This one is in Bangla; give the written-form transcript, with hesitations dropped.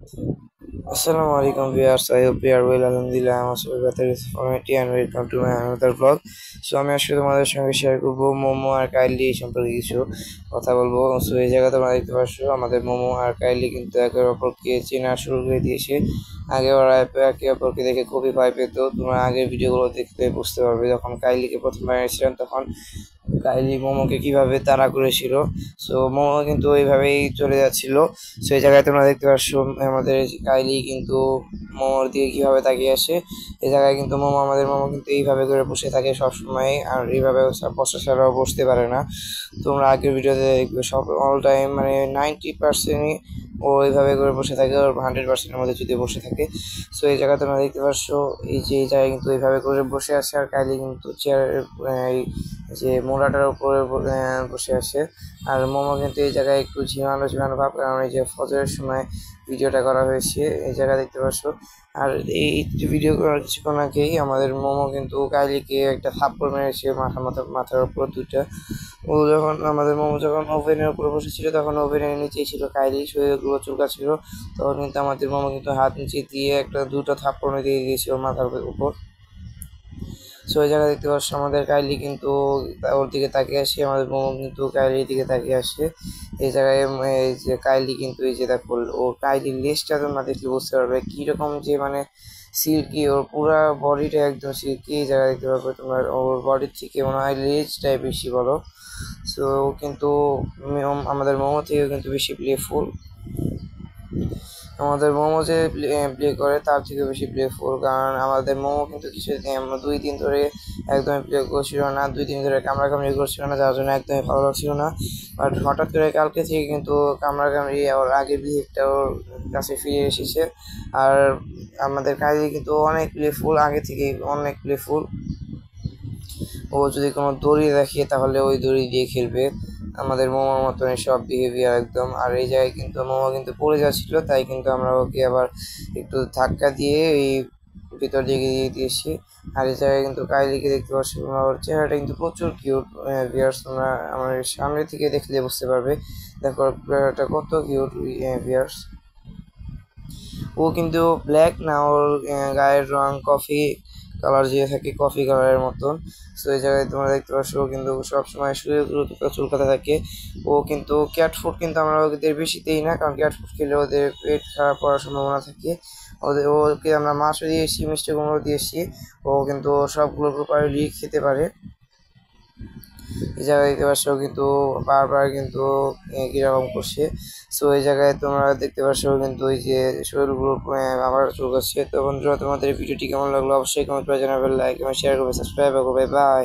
Assalamualaikum viewers, I hope you are well. Alhamdulillah, I'm also better from it and welcome to my another vlog. So আমি আজকে তোমাদের সঙ্গে শেয়ার করবো মোমো আর কাইলি সম্পর্কে কিছু কথা বলবো। সো এই জায়গায় তোমরা দেখতে পাচ্ছ আমাদের মোমো আর কাইলি কিন্তু একে অপরকে চেনা শুরু করে দিয়েছে। আগে ওরা একে অপরকে দেখে খুবই ভয় পেত। তোমরা আগের ভিডিওগুলো দেখতে বুঝতে পারবে, যখন কাইলিকে প্রথমবার এসেছিলাম তখন কাইলি মোমোকে কিভাবে তাড়া করেছিল। সো মোমো কিন্তু ওইভাবেই চলে যাচ্ছিল। সো এই জায়গায় তোমরা দেখতে পাচ্ছ আমাদের কাইলি কিন্তু মোমোর দিকে কিভাবে তাকিয়ে আসে। এই জায়গায় কিন্তু আমাদের মোমো কিন্তু এইভাবে করে বসে থাকে সবসময়, আর এইভাবে বসা ছাড়াও বসতে পারে না। তোমরা আগের ভিডিওতে দেখবে সব অল টাইম মানে 90%ই ও এইভাবে করে বসে থাকে, ওর 100%-এর মধ্যে যদি বসে থাকে। সো এই জায়গায় তোমরা দেখতে পাচ্ছ এই জায়গায় কিন্তু এইভাবে করে বসে আছে, আর কাইলি কিন্তু চেয়ারের যে মোড়াটার উপরে বসে আছে। আর মোমো কিন্তু এই জায়গায় একটু ঝিমানো ভাব, কারণ এই যে ফজরের সময় ভিডিওটা করা হয়েছে এই জায়গায় দেখতে পাচ্ছ। আর এই ভিডিও করার কিছুক্ষণ আগেই আমাদের মোমো কিন্তু কাইলিকে একটা থাপ্পড় মেরেছে মাথার উপর দুইটা। ও যখন আমাদের মোমো যখন ওভেনের উপরে বসেছিল তখন ওভেনের নিচেই ছিল কাইলি, শরীরগুলো চুলকাচ্ছিল। তখন কিন্তু আমাদের মোমো কিন্তু হাত নিচে দিয়ে দুটো থাপ্পড় দিয়ে দিয়েছিল মাথার উপর। সো ওই জায়গায় দেখতে পাচ্ছ আমাদের কাইলি কিন্তু ওর দিকে তাকিয়ে আসে, আমাদের মোমো কিন্তু কাইলির দিকে তাকিয়ে আসে। এই জায়গায় এই যে কাইলি কিন্তু এই যে দেখো ও কাইলির লেজটা তোমরা দেখলে বুঝতে পারবে কিরকম যে মানে সিল্কি, ওর পুরা বডিটা একদম সিল্কি। এই জায়গায় দেখতে পারবে তোমরা ওর বডির থেকে মনে হয় লেজটাই বেশি বলো। সো কিন্তু আমাদের মোমো থেকেও কিন্তু বেশি প্লেফুল। আমাদের মোমো যে প্লে করে তার থেকে বেশি প্লেফুল, কারণ আমাদের মোমো কিন্তু কিছুদিন 2 দিন ধরে একদমই প্লে করছিল না, 2 দিন ধরে কামড়াকামড়ি করছিল না, যার জন্য একদমই ভালো লাগছিল না। বাট হঠাৎ করে কালকে থেকে কিন্তু কামড়াকামড়ি ওর আগের বিহেভটা ওর কাছে ফিরে এসেছে। আর আমাদের কাজে কিন্তু অনেক প্লেফুল, আগে থেকেই অনেক প্লেফুল। ও যদি কোনো দড়ি দেখে তাহলে ওই দড়ি দিয়ে খেলবে, আমাদের মোমোর মতন সব বিহেভিয়ার একদম। আর এই জায়গায় কিন্তু মোমো কিন্তু পড়ে যাচ্ছিল, তাই কিন্তু আমরা ওকে আবার একটু ধাক্কা দিয়ে এই ভিতর দিকে দিয়ে দিয়েছি। আর এই জায়গায় কিন্তু কাইলিকে দেখতে পাচ্ছি, ওর চেহারাটা কিন্তু প্রচুর কিউট। ভিউয়ার্স তোমরা আমার সামনে থেকে দেখলে বুঝতে পারবে, দেখো চেহারাটা কত কিউট ভিউয়ার্স। ও কিন্তু ব্ল্যাক না, ওর গায়ের রং কফি কালার যে থাকে, কফি কালারের মতন। সো এই জায়গায় তোমরা দেখতে পাচ্ছ ও কিন্তু সবসময় শরীরগুলো চুলকাতে থাকে। ও কিন্তু ক্যাট ফুড কিন্তু আমরা ওদের বেশি দিই না, কারণ ক্যাট ফুড খেলে ওদের পেট খারাপ হওয়ার সম্ভাবনা থাকে। ওকে আমরা মাছও দিয়েছি, মিষ্টি কুমড়ো দিয়েছি, ও কিন্তু সবগুলো প্রপারলি খেতে পারে। এই জায়গায় দেখতে পাচ্ছ কিন্তু বারবার কিন্তু কিরকম করছে। সো এই জায়গায় তোমরা দেখতে পাচ্ছ কিন্তু ওই যে শরীরগুলো আবার চুলকাচ্ছে। তো বন্ধুরা, তোমাদের ভিডিওটি কেমন লাগলো অবশ্যই কমেন্ট করে জানাবে, লাইক এবং শেয়ার করবে, সাবস্ক্রাইব করবে। বাই।